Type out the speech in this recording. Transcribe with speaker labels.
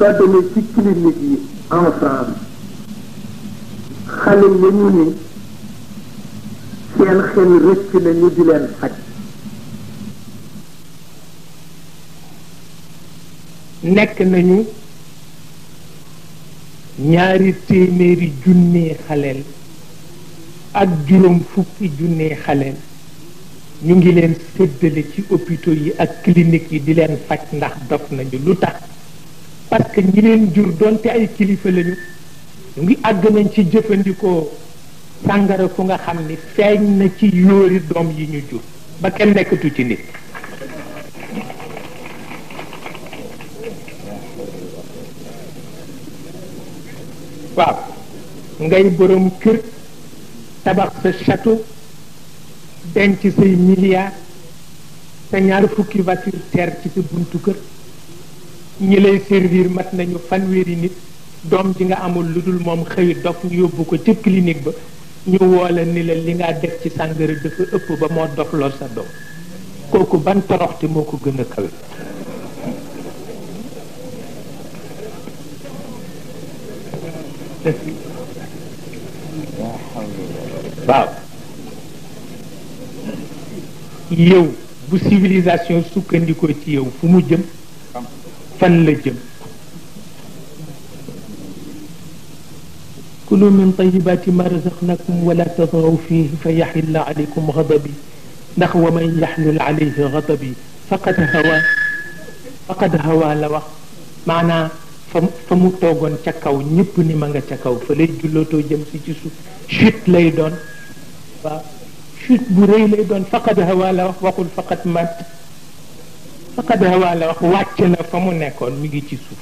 Speaker 1: soo demee ci clinique yi en France xale ya ñu ni seen xel rëcc na ñu di leen faj nekk nañu 200 junni xaleel ak juróom fukki junni xaleel ñu ngi leen séddale ci hôpitaux yi ak clinique yi di leen faj ndax dof nañu lu tax parce que ñi leen jur doonte ay kilifa lañu ñu ngi àgg nañ ci jëfandikoo sàngara fu nga xam ni feeñ na ci yóori doom yi ñu jur ba kenn nekkatu ci nit waaw ngay borom kër tabax sa château denc say milliards sa ñaar fukki voiture terre ci sa buntu kër ñi lay servir mat nañu fanweeri nit doom ji nga amul lu dul moom xëy dof ñu yóbbu ko ca clinique ba ñu woola ni la li nga def ci sàngara dafa ëpp ba moo dof lool sa doom kooku ban toroxte moo ko gën a kawe waaw yow bu civilisation sukkandikoo ci yow fu mu jëm fan la jëm kulu min tayyibati ma razaqnakum wala tatghaw fihi fa yaxilla alaykum ghadabi ndax wa man yaxlul alayhi ghadabi faqad hawa la wax maanaa fa mu toogoon ca kaw ñëpp ni ma nga ca kaw fa lay jullootoo jëm si ci suuf chute lay doon waaw chute bu rëy lay doon faqad hawa la wax waxul faqad mat faqad hawa la wax wàcc na fa mu nekkoon mi ngi ci suuf